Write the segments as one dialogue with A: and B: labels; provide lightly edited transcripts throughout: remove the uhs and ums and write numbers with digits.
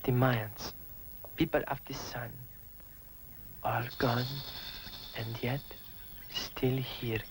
A: the Mayans, people of the sun, all gone and yet still here.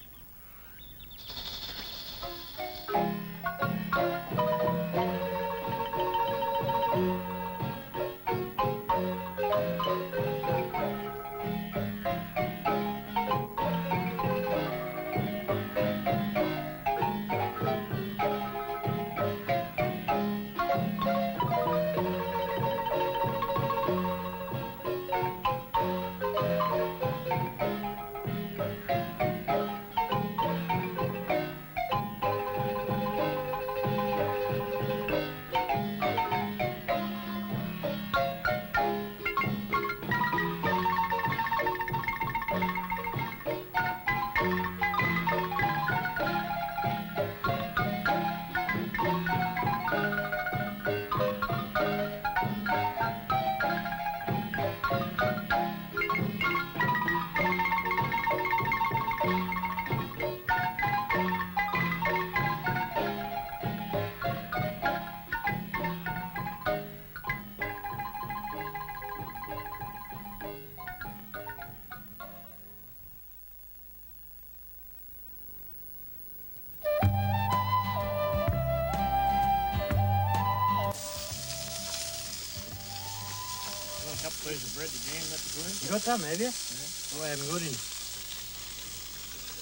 B: You got some, have you? Yeah. Oh, I haven't got any.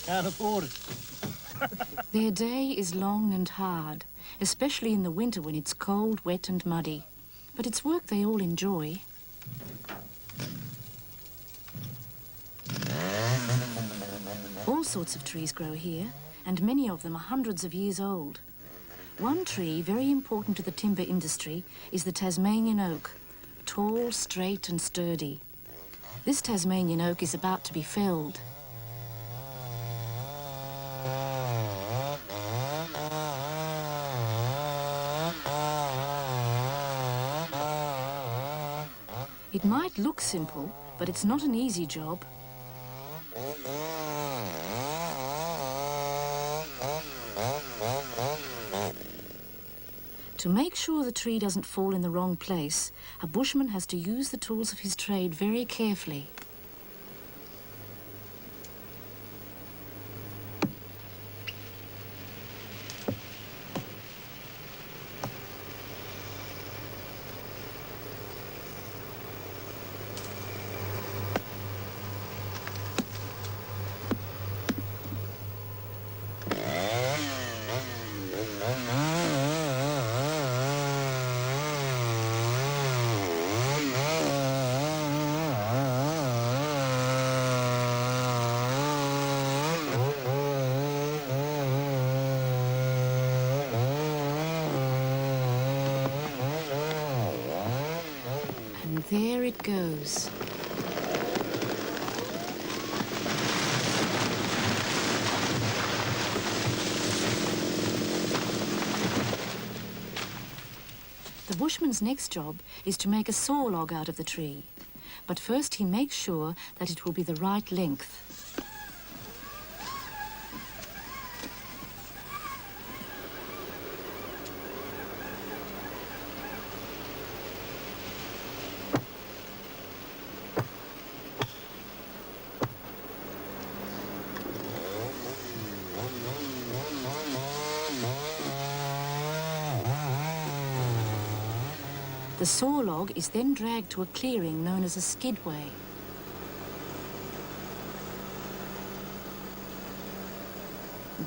B: Can't afford it.
C: Their day is long and hard, especially in the winter when it's cold, wet and muddy. But it's work they all enjoy. All sorts of trees grow here, and many of them are hundreds of years old. One tree very important to the timber industry is the Tasmanian oak, tall, straight and sturdy. This Tasmanian oak is about to be felled. It might look simple, but it's not an easy job. To make sure the tree doesn't fall in the wrong place, a bushman has to use the tools of his trade very carefully. There it goes. The bushman's next job is to make a saw log out of the tree. But first he makes sure that it will be the right length. The saw log is then dragged to a clearing known as a skidway.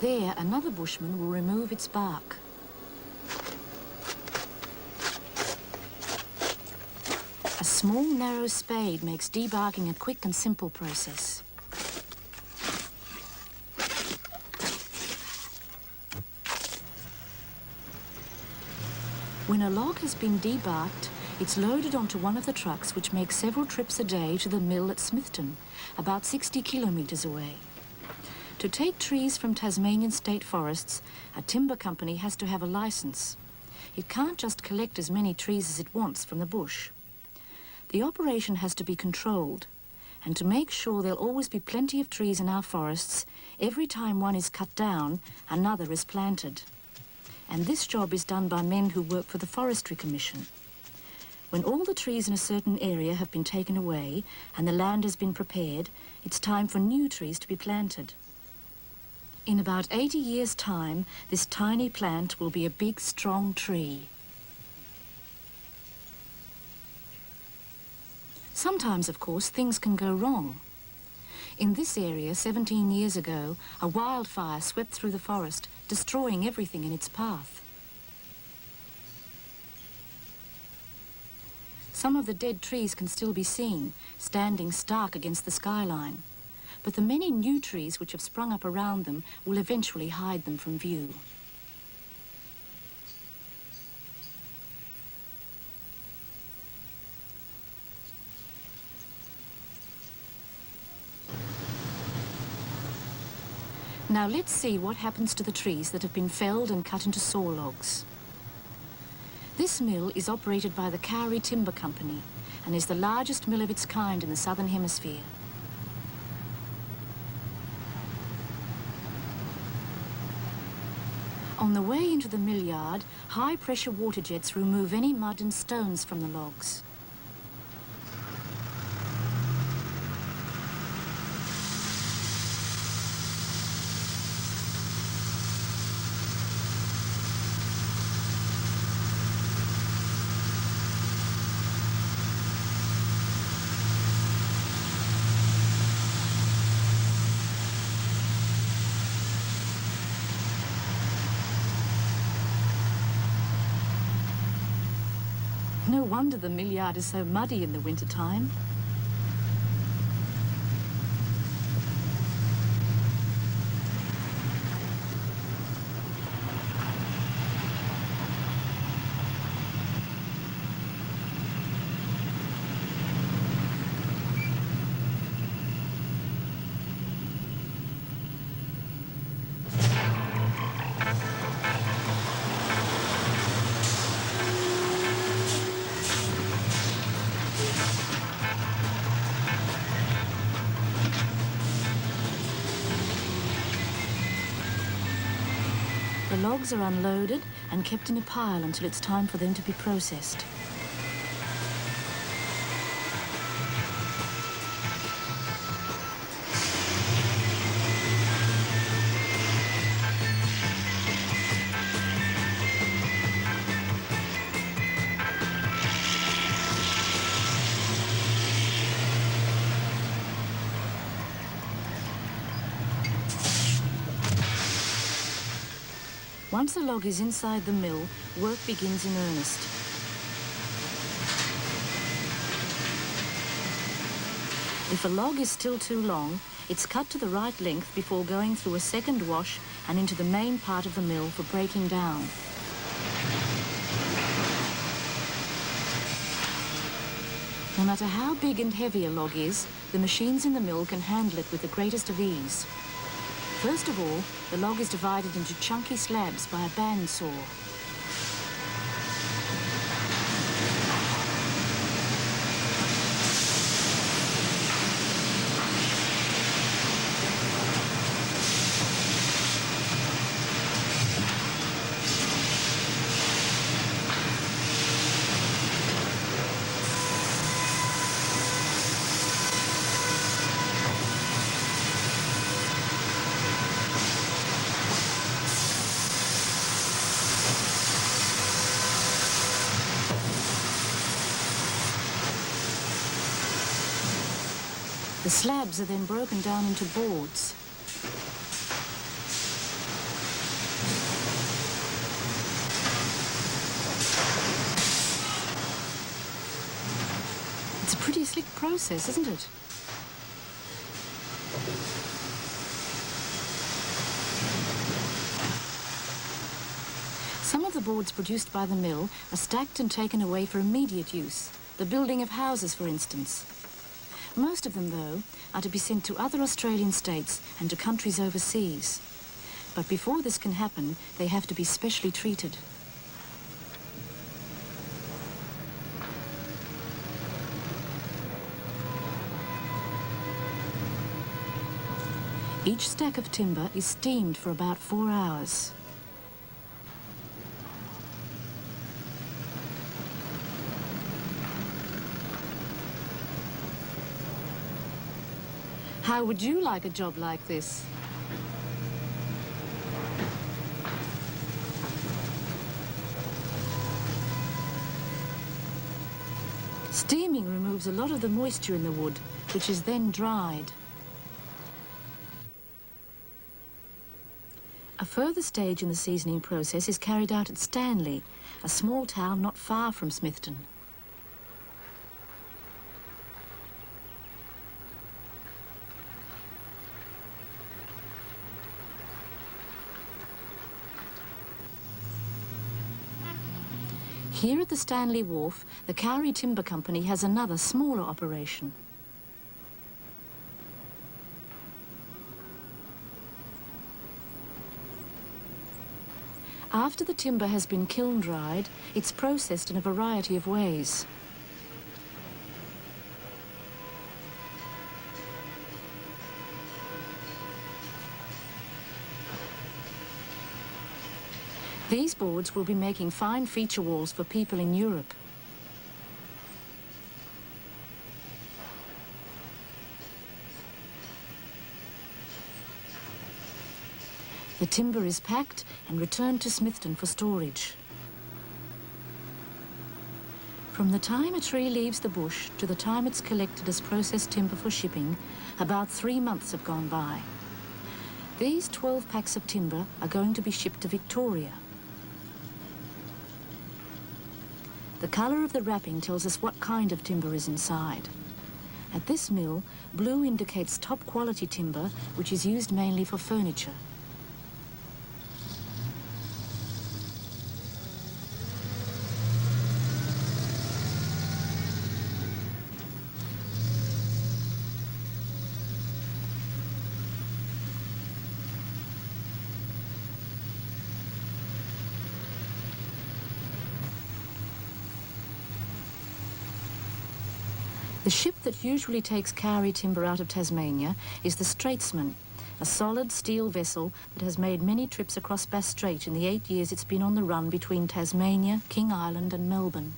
C: There, another bushman will remove its bark. A small, narrow spade makes debarking a quick and simple process. When a log has been debarked, it's loaded onto one of the trucks which make several trips a day to the mill at Smithton, about 60 kilometres away. To take trees from Tasmanian state forests, a timber company has to have a licence. It can't just collect as many trees as it wants from the bush. The operation has to be controlled, and to make sure there'll always be plenty of trees in our forests, every time one is cut down, another is planted. And this job is done by men who work for the Forestry Commission. When all the trees in a certain area have been taken away and the land has been prepared, it's time for new trees to be planted. In about 80 years' time, this tiny plant will be a big, strong tree. Sometimes, of course, things can go wrong. In this area, 17 years ago, a wildfire swept through the forest, destroying everything in its path. Some of the dead trees can still be seen, standing stark against the skyline. But the many new trees which have sprung up around them will eventually hide them from view. Now let's see what happens to the trees that have been felled and cut into saw logs. This mill is operated by the Kauri Timber Company and is the largest mill of its kind in the Southern Hemisphere. On the way into the mill yard, high-pressure water jets remove any mud and stones from the logs. No wonder the mill yard is so muddy in the winter-time. The logs are unloaded and kept in a pile until it's time for them to be processed. Once a log is inside the mill, work begins in earnest. If a log is still too long, it's cut to the right length before going through a second wash and into the main part of the mill for breaking down. No matter how big and heavy a log is, the machines in the mill can handle it with the greatest of ease. First of all, the log is divided into chunky slabs by a bandsaw. The slabs are then broken down into boards. It's a pretty slick process, isn't it? Some of the boards produced by the mill are stacked and taken away for immediate use, the building of houses, for instance. Most of them, though, are to be sent to other Australian states and to countries overseas. But before this can happen, they have to be specially treated. Each stack of timber is steamed for about 4 hours. How would you like a job like this? Steaming removes a lot of the moisture in the wood, which is then dried. A further stage in the seasoning process is carried out at Stanley, a small town not far from Smithton. Here at the Stanley Wharf, the Cowrie Timber Company has another smaller operation. After the timber has been kiln-dried, it's processed in a variety of ways. These boards will be making fine feature walls for people in Europe. The timber is packed and returned to Smithton for storage. From the time a tree leaves the bush to the time it's collected as processed timber for shipping, about 3 months have gone by. These 12 packs of timber are going to be shipped to Victoria. The colour of the wrapping tells us what kind of timber is inside. At this mill, blue indicates top quality timber, which is used mainly for furniture. The ship that usually takes Cowrie timber out of Tasmania is the Straitsman, a solid steel vessel that has made many trips across Bass Strait in the 8 years it's been on the run between Tasmania, King Island and Melbourne.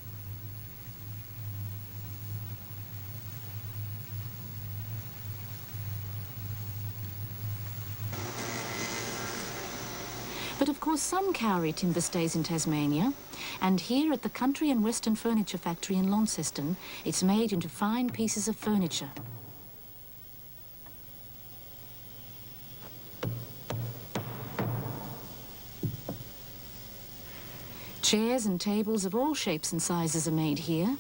C: But of course some Cowrie timber stays in Tasmania, and here at the Country and Western Furniture Factory in Launceston, it's made into fine pieces of furniture. Chairs and tables of all shapes and sizes are made here.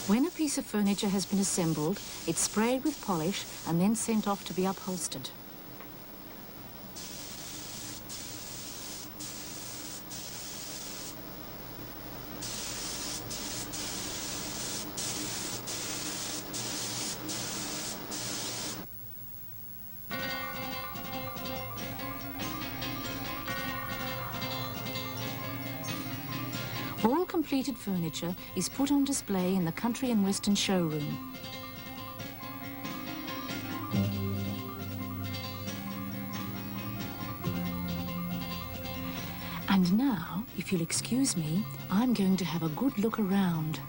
C: When a piece of furniture has been assembled, it's sprayed with polish and then sent off to be upholstered. All completed furniture is put on display in the Country and Western showroom. And now, if you'll excuse me, I'm going to have a good look around.